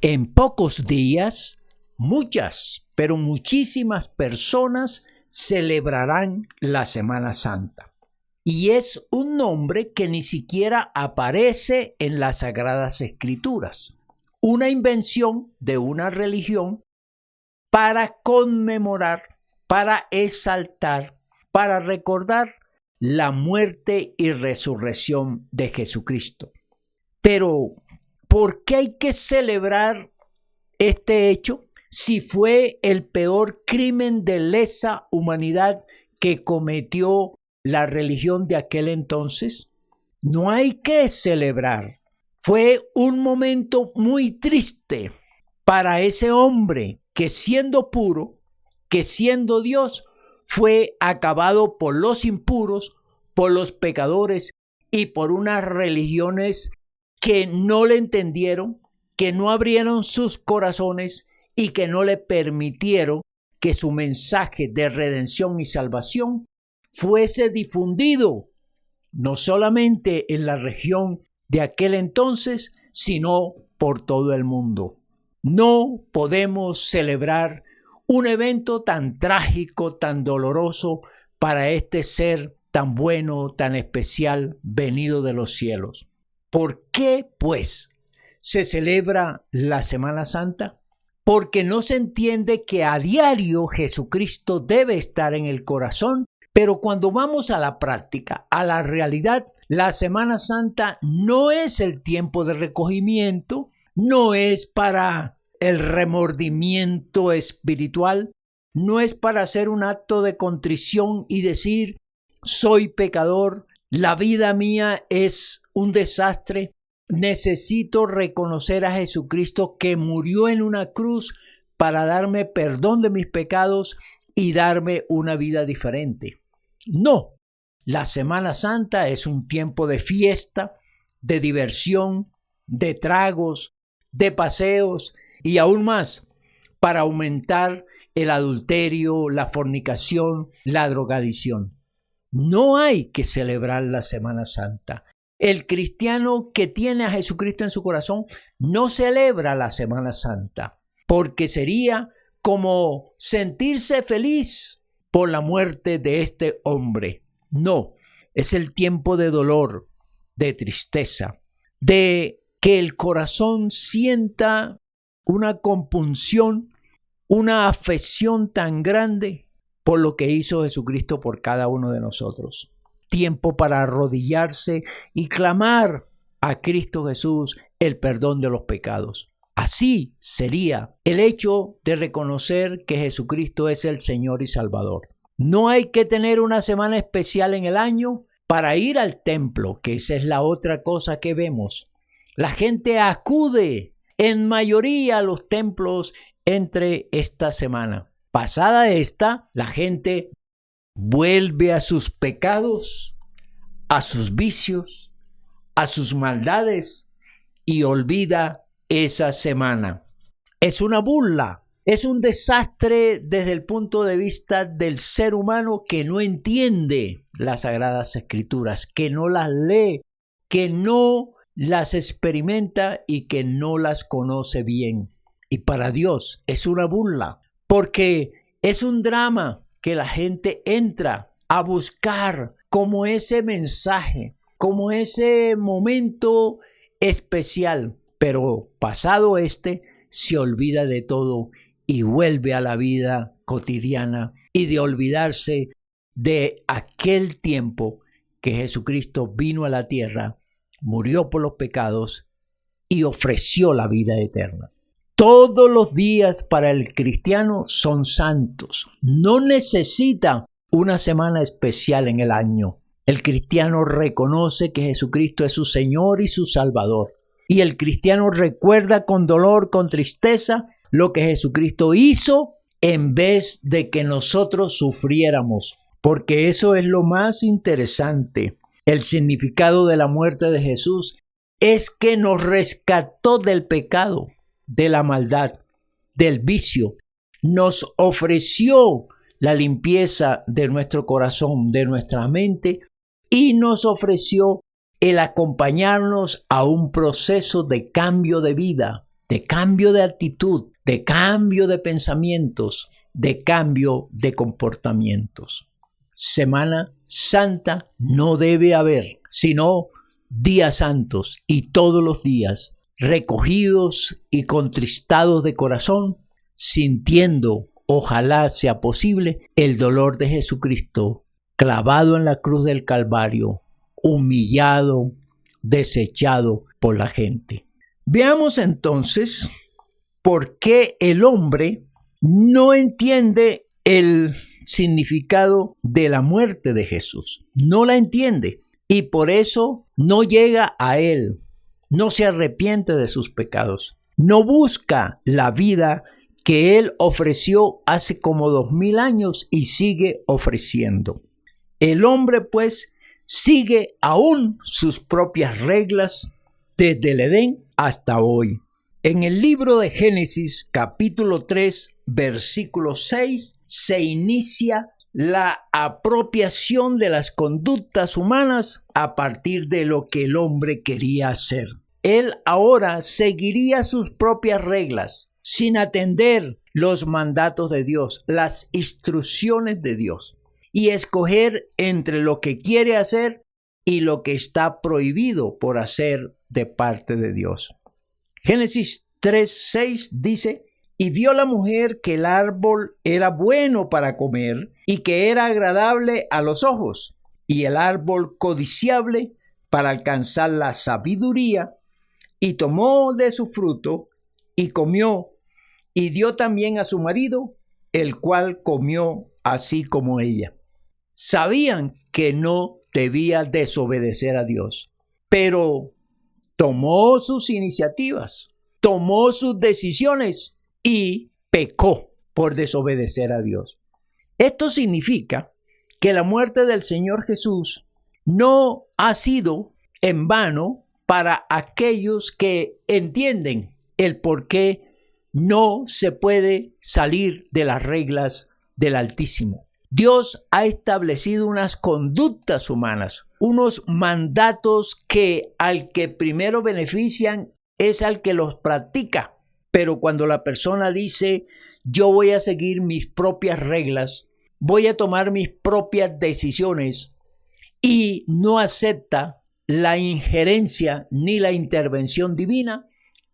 En pocos días, muchas, pero muchísimas personas celebrarán la Semana Santa. Y es un nombre que ni siquiera aparece en las Sagradas Escrituras. Una invención de una religión para conmemorar, para exaltar, para recordar la muerte y resurrección de Jesucristo. Pero, ¿por qué hay que celebrar este hecho si fue el peor crimen de lesa humanidad que cometió la religión de aquel entonces? No hay que celebrar. Fue un momento muy triste para ese hombre que siendo puro, que siendo Dios, fue acabado por los impuros, por los pecadores y por unas religiones que no le entendieron, que no abrieron sus corazones y que no le permitieron que su mensaje de redención y salvación fuese difundido, no solamente en la región de aquel entonces, sino por todo el mundo. No podemos celebrar un evento tan trágico, tan doloroso para este ser tan bueno, tan especial, venido de los cielos. ¿Por qué, pues, se celebra la Semana Santa? Porque no se entiende que a diario Jesucristo debe estar en el corazón, pero cuando vamos a la práctica, a la realidad, la Semana Santa no es el tiempo de recogimiento, no es para el remordimiento espiritual, no es para hacer un acto de contrición y decir, soy pecador, la vida mía es un desastre, necesito reconocer a Jesucristo que murió en una cruz para darme perdón de mis pecados y darme una vida diferente. No, la Semana Santa es un tiempo de fiesta, de diversión, de tragos, de paseos y aún más para aumentar el adulterio, la fornicación, la drogadicción. No hay que celebrar la Semana Santa. El cristiano que tiene a Jesucristo en su corazón no celebra la Semana Santa, porque sería como sentirse feliz por la muerte de este hombre. No, es el tiempo de dolor, de tristeza, de que el corazón sienta una compunción, una afección tan grande por lo que hizo Jesucristo por cada uno de nosotros. Tiempo para arrodillarse y clamar a Cristo Jesús el perdón de los pecados. Así sería el hecho de reconocer que Jesucristo es el Señor y Salvador. No hay que tener una semana especial en el año para ir al templo, que esa es la otra cosa que vemos. La gente acude en mayoría a los templos entre esta semana. Pasada esta, la gente vuelve a sus pecados, a sus vicios, a sus maldades y olvida esa semana. Es una burla, es un desastre desde el punto de vista del ser humano que no entiende las Sagradas Escrituras, que no las lee, que no las experimenta y que no las conoce bien. Y para Dios es una burla, porque es un drama que la gente entra a buscar como ese mensaje, como ese momento especial, pero pasado se olvida de todo y vuelve a la vida cotidiana y de olvidarse de aquel tiempo que Jesucristo vino a la tierra, murió por los pecados y ofreció la vida eterna. Todos los días para el cristiano son santos. No necesita una semana especial en el año. El cristiano reconoce que Jesucristo es su Señor y su Salvador. Y el cristiano recuerda con dolor, con tristeza, lo que Jesucristo hizo en vez de que nosotros sufriéramos. Porque eso es lo más interesante. El significado de la muerte de Jesús es que nos rescató del pecado, de la maldad, del vicio. Nos ofreció la limpieza de nuestro corazón, de nuestra mente, y nos ofreció el acompañarnos a un proceso de cambio de vida, de cambio de actitud, de cambio de pensamientos, de cambio de comportamientos. Semana Santa no debe haber, sino días santos, y todos los días recogidos y contristados de corazón, sintiendo, ojalá sea posible, el dolor de Jesucristo clavado en la cruz del Calvario, humillado, desechado por la gente. Veamos entonces por qué el hombre no entiende el significado de la muerte de Jesús. No la entiende y por eso no llega a él, no se arrepiente de sus pecados, no busca la vida que él ofreció hace como 2000 años y sigue ofreciendo. El hombre pues sigue aún sus propias reglas desde el Edén hasta hoy. En el libro de Génesis, capítulo 3, versículo 6, se inicia la apropiación de las conductas humanas a partir de lo que el hombre quería hacer. Él ahora seguiría sus propias reglas, sin atender los mandatos de Dios, las instrucciones de Dios, y escoger entre lo que quiere hacer y lo que está prohibido por hacer de parte de Dios. Génesis 3:6 dice: y vio la mujer que el árbol era bueno para comer y que era agradable a los ojos, y el árbol codiciable para alcanzar la sabiduría, y tomó de su fruto y comió, y dio también a su marido, el cual comió así como ella. Sabían que no debía desobedecer a Dios, pero tomó sus iniciativas, tomó sus decisiones y pecó por desobedecer a Dios. Esto significa que la muerte del Señor Jesús no ha sido en vano para aquellos que entienden el por qué no se puede salir de las reglas del Altísimo. Dios ha establecido unas conductas humanas, unos mandatos que al que primero benefician es al que los practica. Pero cuando la persona dice, yo voy a seguir mis propias reglas, voy a tomar mis propias decisiones y no acepta la injerencia ni la intervención divina,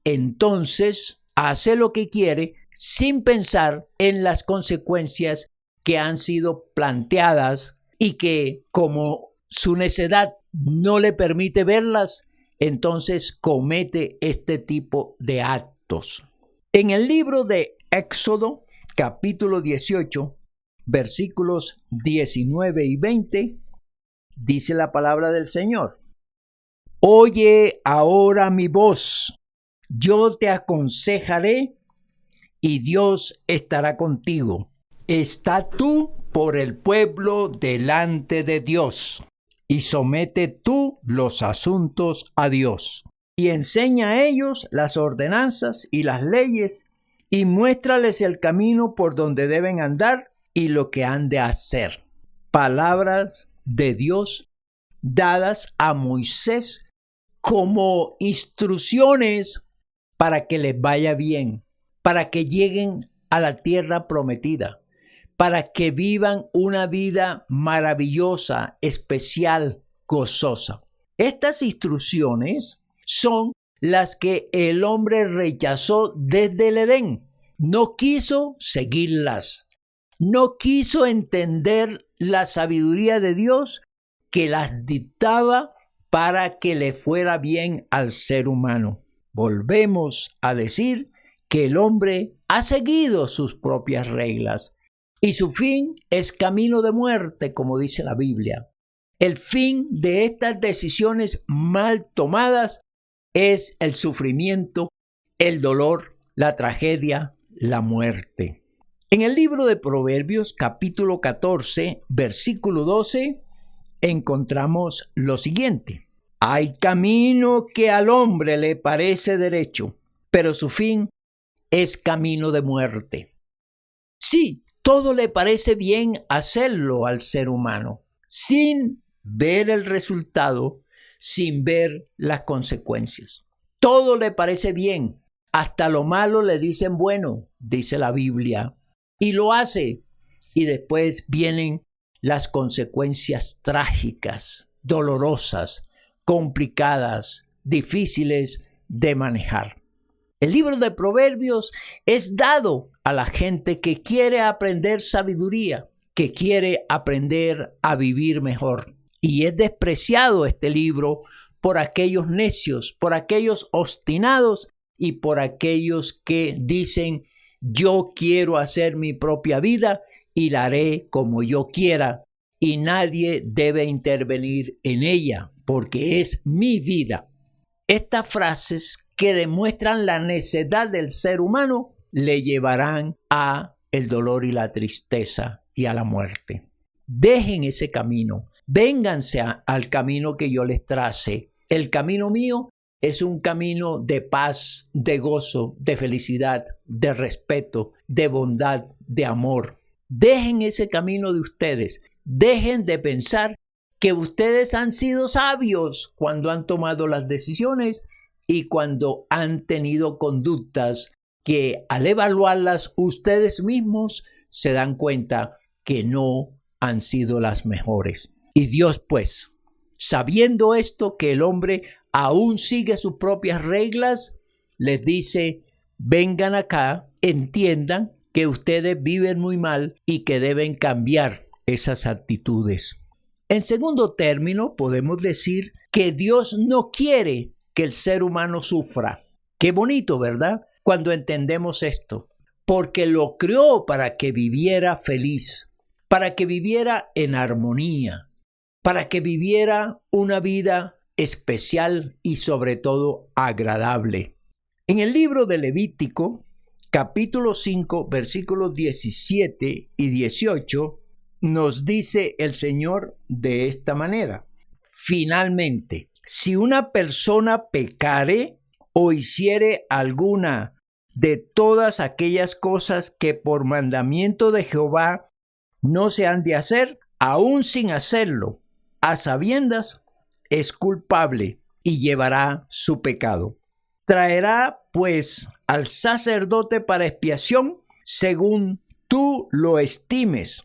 entonces hace lo que quiere sin pensar en las consecuencias que han sido planteadas y que, como su necedad no le permite verlas, entonces comete este tipo de actos. En el libro de Éxodo, capítulo 18, versículos 19 y 20, dice la palabra del Señor: oye ahora mi voz, yo te aconsejaré y Dios estará contigo. Está tú por el pueblo delante de Dios y somete tú los asuntos a Dios. Y enseña a ellos las ordenanzas y las leyes y muéstrales el camino por donde deben andar y lo que han de hacer. Palabras de Dios dadas a Moisés como instrucciones para que les vaya bien, para que lleguen a la tierra prometida, para que vivan una vida maravillosa, especial, gozosa. Estas instrucciones son las que el hombre rechazó desde el Edén. No quiso seguirlas. No quiso entender la sabiduría de Dios que las dictaba para que le fuera bien al ser humano. Volvemos a decir que el hombre ha seguido sus propias reglas y su fin es camino de muerte, como dice la Biblia. El fin de estas decisiones mal tomadas es el sufrimiento, el dolor, la tragedia, la muerte. En el libro de Proverbios, capítulo 14, versículo 12, encontramos lo siguiente: hay camino que al hombre le parece derecho, pero su fin es camino de muerte. Sí, todo le parece bien hacerlo al ser humano, sin ver el resultado, sin ver las consecuencias. Todo le parece bien hasta lo malo le dicen bueno, dice la Biblia, y lo hace. Y después vienen las consecuencias trágicas, dolorosas, complicadas, difíciles de manejar. El libro de Proverbios es dado a la gente que quiere aprender sabiduría, que quiere aprender a vivir mejor. Y es despreciado este libro por aquellos necios, por aquellos obstinados y por aquellos que dicen: yo quiero hacer mi propia vida y la haré como yo quiera, y nadie debe intervenir en ella, porque es mi vida. Estas frases que demuestran la necedad del ser humano le llevarán a el dolor y la tristeza y a la muerte. Dejen ese camino, vénganse al camino que yo les trace. El camino mío es un camino de paz, de gozo, de felicidad, de respeto, de bondad, de amor. Dejen ese camino de ustedes. Dejen de pensar que ustedes han sido sabios cuando han tomado las decisiones y cuando han tenido conductas que al evaluarlas ustedes mismos se dan cuenta que no han sido las mejores. Y Dios, pues, sabiendo esto, que el hombre aún sigue sus propias reglas, les dice: vengan acá, entiendan que ustedes viven muy mal y que deben cambiar esas actitudes. En segundo término, podemos decir que Dios no quiere que el ser humano sufra. Qué bonito, ¿verdad? Cuando entendemos esto. Porque lo creó para que viviera feliz, para que viviera en armonía, para que viviera una vida especial y sobre todo agradable. En el libro de Levítico, capítulo 5, versículos 17 y 18, nos dice el Señor de esta manera: finalmente, si una persona pecare o hiciere alguna de todas aquellas cosas que por mandamiento de Jehová no se han de hacer, aún sin hacerlo, a sabiendas, es culpable y llevará su pecado. Traerá pues al sacerdote para expiación, según tú lo estimes,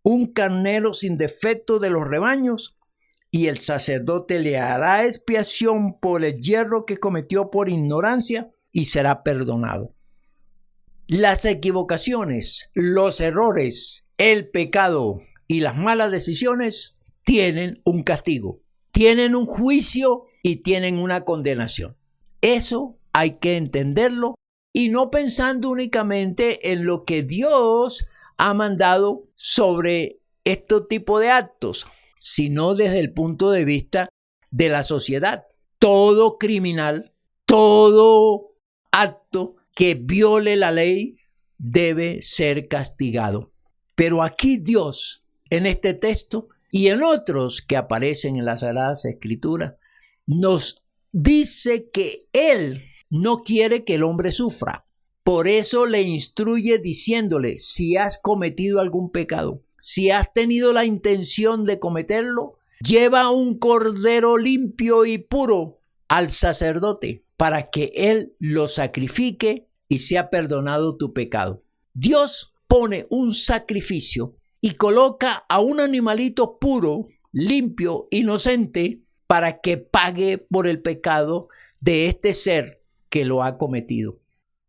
un carnero sin defecto de los rebaños, y el sacerdote le hará expiación por el yerro que cometió por ignorancia y será perdonado. Las equivocaciones, los errores, el pecado y las malas decisiones tienen un castigo, tienen un juicio y tienen una condenación. Eso hay que entenderlo y no pensando únicamente en lo que Dios ha mandado sobre este tipo de actos, sino desde el punto de vista de la sociedad. Todo criminal, todo acto que viole la ley debe ser castigado. Pero aquí Dios, en este texto y en otros que aparecen en las Sagradas Escrituras, nos dice que Él no quiere que el hombre sufra. Por eso le instruye diciéndole: si has cometido algún pecado, si has tenido la intención de cometerlo, lleva un cordero limpio y puro al sacerdote para que él lo sacrifique y sea perdonado tu pecado. Dios pone un sacrificio y coloca a un animalito puro, limpio, inocente, para que pague por el pecado de este ser que lo ha cometido.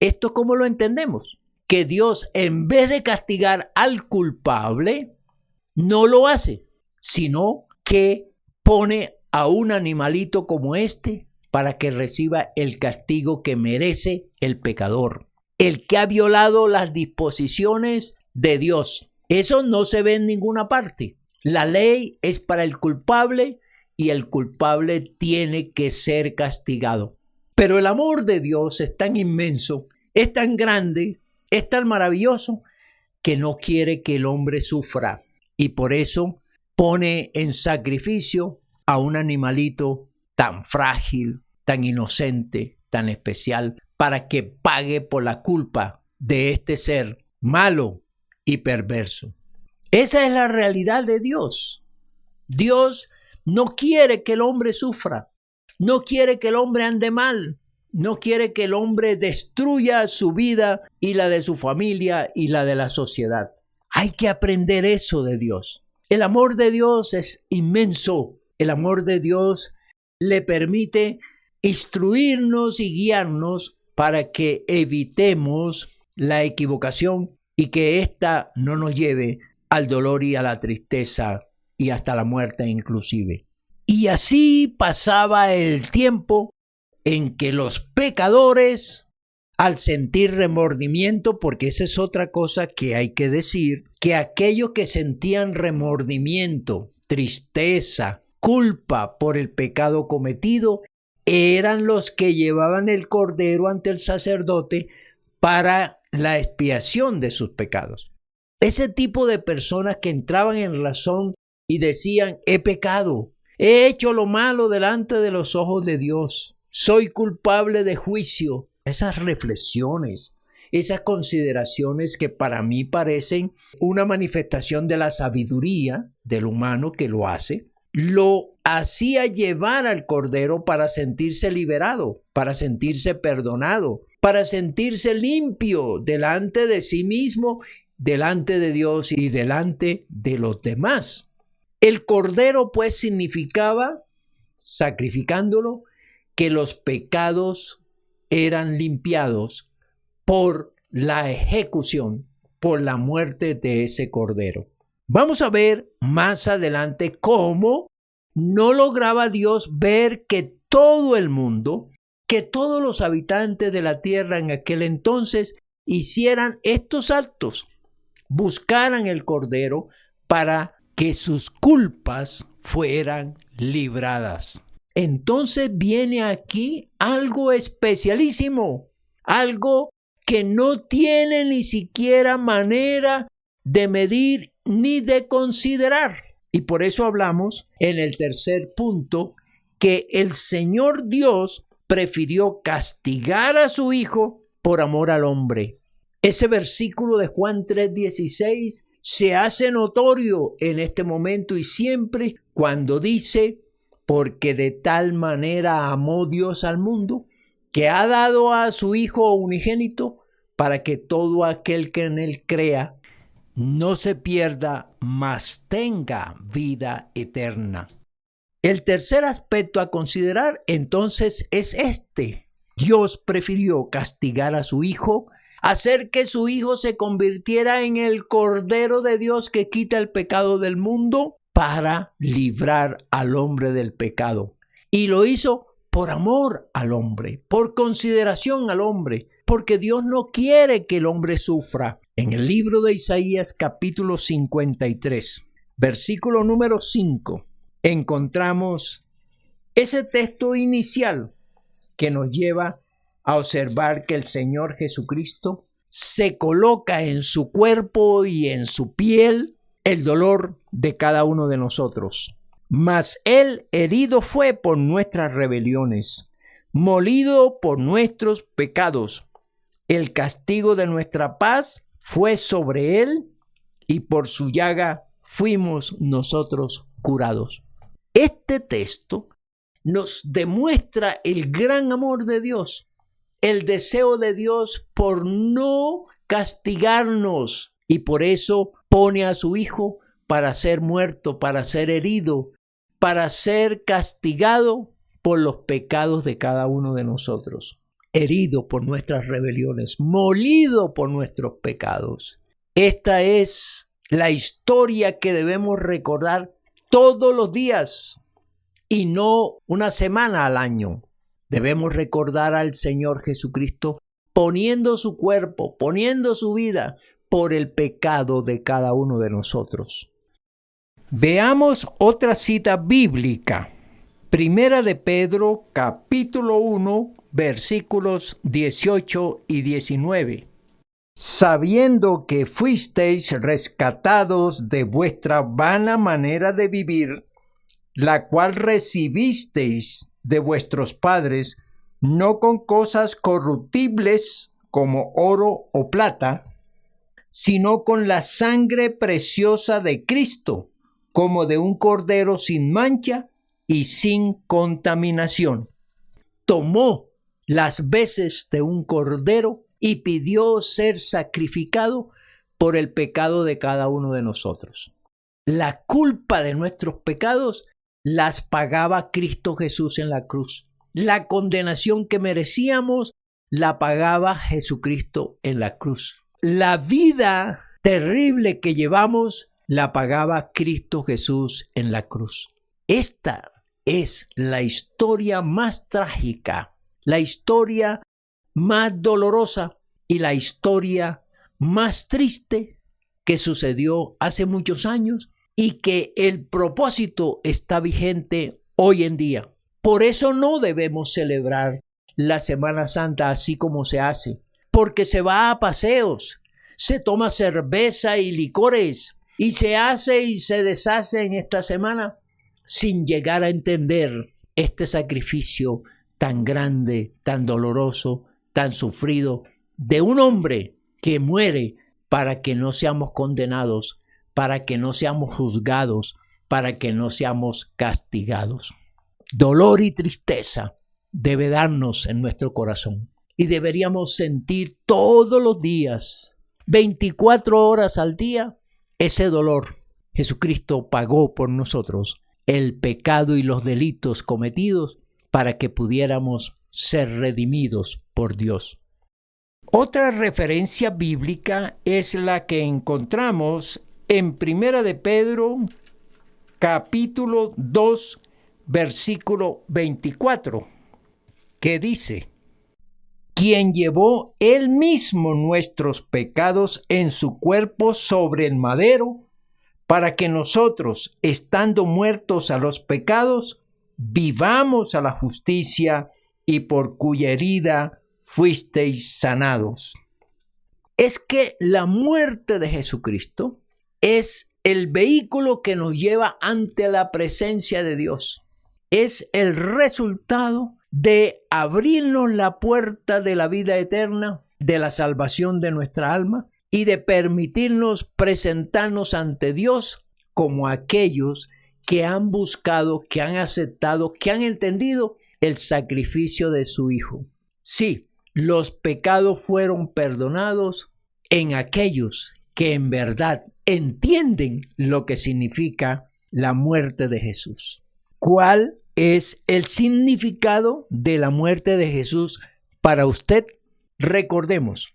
¿Esto cómo lo entendemos? Que Dios, en vez de castigar al culpable, no lo hace, sino que pone a un animalito como este para que reciba el castigo que merece el pecador, el que ha violado las disposiciones de Dios. Eso no se ve en ninguna parte. La ley es para el culpable y el culpable tiene que ser castigado. Pero el amor de Dios es tan inmenso, es tan grande, es tan maravilloso, que no quiere que el hombre sufra. Y por eso pone en sacrificio a un animalito tan frágil, tan inocente, tan especial, para que pague por la culpa de este ser malo y perverso. Esa es la realidad de Dios. Dios no quiere que el hombre sufra, no quiere que el hombre ande mal, No quiere que el hombre destruya su vida y la de su familia y la de la sociedad. Hay que aprender eso de Dios. El amor de Dios es inmenso. El amor de Dios le permite instruirnos y guiarnos para que evitemos la equivocación y que ésta no nos lleve al dolor y a la tristeza y hasta la muerte inclusive. Y así pasaba el tiempo en que los pecadores, al sentir remordimiento, porque esa es otra cosa que hay que decir, que aquellos que sentían remordimiento, tristeza, culpa por el pecado cometido, eran los que llevaban el cordero ante el sacerdote para la expiación de sus pecados. Ese tipo de personas que entraban en razón y decían: he pecado, he hecho lo malo delante de los ojos de Dios, soy culpable de juicio. Esas reflexiones, esas consideraciones que para mí parecen una manifestación de la sabiduría del humano que lo hace, lo hacía llevar al cordero para sentirse liberado, para sentirse perdonado, para sentirse limpio delante de sí mismo, delante de Dios y delante de los demás. El cordero pues significaba, sacrificándolo, que los pecados eran limpiados por la ejecución, por la muerte de ese cordero. Vamos a ver más adelante cómo no lograba Dios ver que todo el mundo, que todos los habitantes de la tierra en aquel entonces hicieran estos actos, buscaran el cordero para que sus culpas fueran libradas. Entonces viene aquí algo especialísimo, algo que no tiene ni siquiera manera de medir ni de considerar. Y por eso hablamos en el tercer punto que el Señor Dios prefirió castigar a su Hijo por amor al hombre. Ese versículo de Juan 3:16 se hace notorio en este momento y siempre cuando dice: porque de tal manera amó Dios al mundo, que ha dado a su Hijo unigénito, para que todo aquel que en él crea no se pierda, mas tenga vida eterna. El tercer aspecto a considerar entonces es este: Dios prefirió castigar a su Hijo, hacer que su Hijo se convirtiera en el Cordero de Dios que quita el pecado del mundo, para librar al hombre del pecado. Y lo hizo por amor al hombre, por consideración al hombre, porque Dios no quiere que el hombre sufra. En el libro de Isaías capítulo 53, versículo número 5, encontramos ese texto inicial que nos lleva a observar que el Señor Jesucristo se coloca en su cuerpo y en su piel el dolor de cada uno de nosotros. Mas él herido fue por nuestras rebeliones, molido por nuestros pecados. El castigo de nuestra paz fue sobre él, y por su llaga fuimos nosotros curados. Este texto nos demuestra el gran amor de Dios, el deseo de Dios por no castigarnos, y por eso pone a su Hijo para ser muerto, para ser herido, para ser castigado por los pecados de cada uno de nosotros. Herido por nuestras rebeliones, molido por nuestros pecados. Esta es la historia que debemos recordar todos los días y no una semana al año. Debemos recordar al Señor Jesucristo poniendo su cuerpo, poniendo su vida por el pecado de cada uno de nosotros. Veamos otra cita bíblica. Primera de Pedro, capítulo 1, versículos 18 y 19. Sabiendo que fuisteis rescatados de vuestra vana manera de vivir, la cual recibisteis de vuestros padres, no con cosas corruptibles como oro o plata, sino con la sangre preciosa de Cristo, como de un cordero sin mancha y sin contaminación. Tomó las veces de un cordero y pidió ser sacrificado por el pecado de cada uno de nosotros. La culpa de nuestros pecados las pagaba Cristo Jesús en la cruz. La condenación que merecíamos la pagaba Jesucristo en la cruz. La vida terrible que llevamos la pagaba Cristo Jesús en la cruz. Esta es la historia más trágica, la historia más dolorosa y la historia más triste que sucedió hace muchos años y que el propósito está vigente hoy en día. Por eso no debemos celebrar la Semana Santa así como se hace, porque se va a paseos, se toma cerveza y licores y se hace y se deshace en esta semana sin llegar a entender este sacrificio tan grande, tan doloroso, tan sufrido de un hombre que muere para que no seamos condenados, para que no seamos juzgados, para que no seamos castigados. Dolor y tristeza debe darnos en nuestro corazón y deberíamos sentir todos los días, 24 horas al día, ese dolor. Jesucristo pagó por nosotros el pecado y los delitos cometidos para que pudiéramos ser redimidos por Dios. Otra referencia bíblica es la que encontramos en 1 de Pedro, capítulo 2, versículo 24, que dice: quien llevó él mismo nuestros pecados en su cuerpo sobre el madero, para que nosotros, estando muertos a los pecados, vivamos a la justicia, y por cuya herida fuisteis sanados. Es que la muerte de Jesucristo es el vehículo que nos lleva ante la presencia de Dios. Es el resultado de abrirnos la puerta de la vida eterna, de la salvación de nuestra alma y de permitirnos presentarnos ante Dios como aquellos que han buscado, que han aceptado, que han entendido el sacrificio de su Hijo. Sí, los pecados fueron perdonados en aquellos que en verdad entienden lo que significa la muerte de Jesús. ¿Cuál es el significado de la muerte de Jesús para usted? Recordemos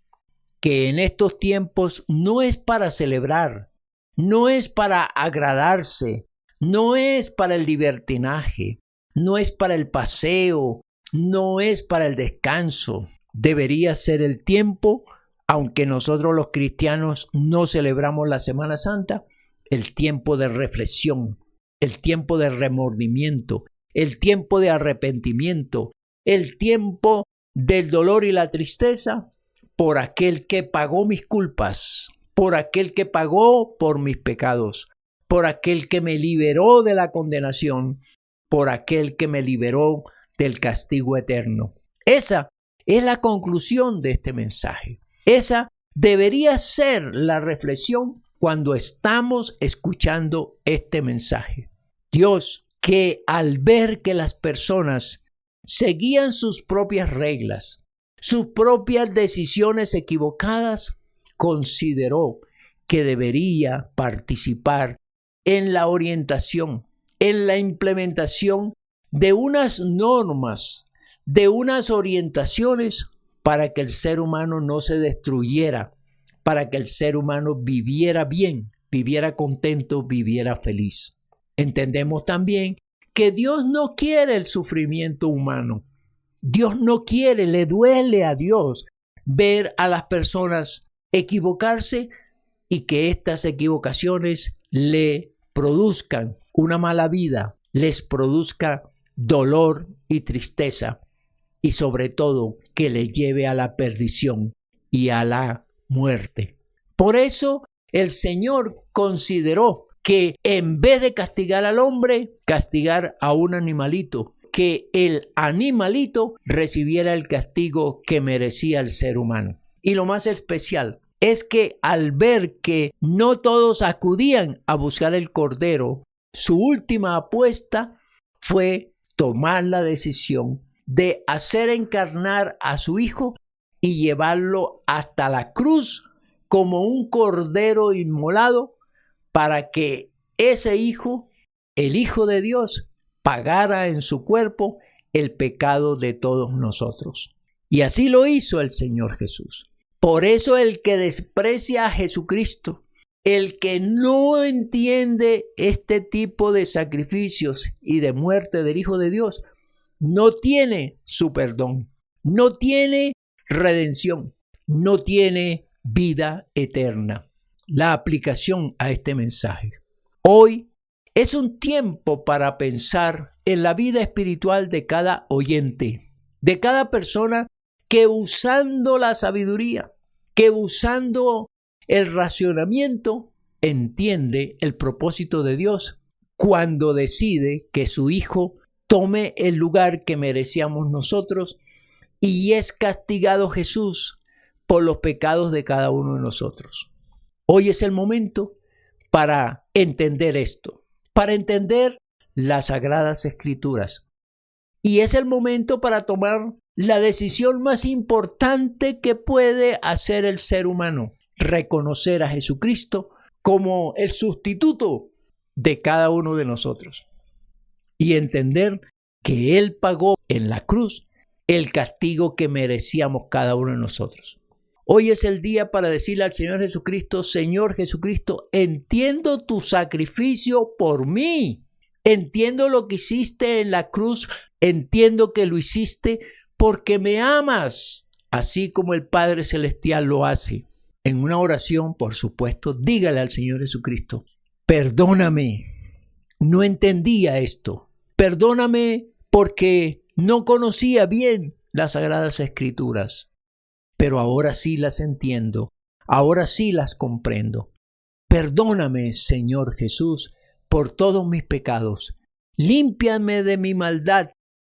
que en estos tiempos no es para celebrar, no es para agradarse, no es para el libertinaje, no es para el paseo, no es para el descanso. Debería ser el tiempo, aunque nosotros los cristianos no celebramos la Semana Santa, el tiempo de reflexión, el tiempo de remordimiento, el tiempo de arrepentimiento, el tiempo del dolor y la tristeza por aquel que pagó mis culpas, por aquel que pagó por mis pecados, por aquel que me liberó de la condenación, por aquel que me liberó del castigo eterno. Esa es la conclusión de este mensaje. Esa debería ser la reflexión cuando estamos escuchando este mensaje. Dios, que al ver que las personas seguían sus propias reglas, sus propias decisiones equivocadas, consideró que debería participar en la orientación, en la implementación de unas normas, de unas orientaciones para que el ser humano no se destruyera, para que el ser humano viviera bien, viviera contento, viviera feliz. Entendemos también que Dios no quiere el sufrimiento humano. Dios no quiere, le duele a Dios ver a las personas equivocarse y que estas equivocaciones le produzcan una mala vida, les produzca dolor y tristeza y sobre todo que les lleve a la perdición y a la muerte. Por eso el Señor consideró que en vez de castigar al hombre, castigar a un animalito, que el animalito recibiera el castigo que merecía el ser humano. Y lo más especial es que al ver que no todos acudían a buscar el cordero, su última apuesta fue tomar la decisión de hacer encarnar a su Hijo y llevarlo hasta la cruz como un cordero inmolado para que ese Hijo, el Hijo de Dios, pagara en su cuerpo el pecado de todos nosotros. Y así lo hizo el Señor Jesús. Por eso el que desprecia a Jesucristo, el que no entiende este tipo de sacrificios y de muerte del Hijo de Dios, no tiene su perdón, no tiene redención, no tiene vida eterna. La aplicación a este mensaje. Hoy es un tiempo para pensar en la vida espiritual de cada oyente, de cada persona que usando la sabiduría, que usando el racionamiento, entiende el propósito de Dios cuando decide que su Hijo tome el lugar que merecíamos nosotros y es castigado Jesús por los pecados de cada uno de nosotros. Hoy es el momento para entender esto, para entender las Sagradas Escrituras. Y es el momento para tomar la decisión más importante que puede hacer el ser humano: reconocer a Jesucristo como el sustituto de cada uno de nosotros y entender que Él pagó en la cruz el castigo que merecíamos cada uno de nosotros. Hoy es el día para decirle al Señor Jesucristo: Señor Jesucristo, entiendo tu sacrificio por mí. Entiendo lo que hiciste en la cruz. Entiendo que lo hiciste porque me amas, así como el Padre Celestial lo hace. En una oración, por supuesto, dígale al Señor Jesucristo: perdóname, no entendía esto. Perdóname porque no conocía bien las Sagradas Escrituras. Pero ahora sí las entiendo, ahora sí las comprendo. Perdóname, Señor Jesús, por todos mis pecados. Límpiame de mi maldad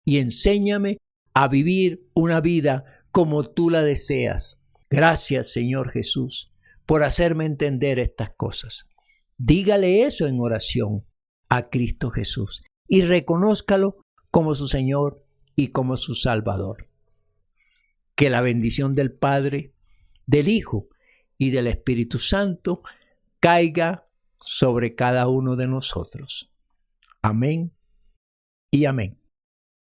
y enséñame a vivir una vida como tú la deseas. Gracias, Señor Jesús, por hacerme entender estas cosas. Dígale eso en oración a Cristo Jesús y reconózcalo como su Señor y como su Salvador. Que la bendición del Padre, del Hijo y del Espíritu Santo caiga sobre cada uno de nosotros. Amén y amén.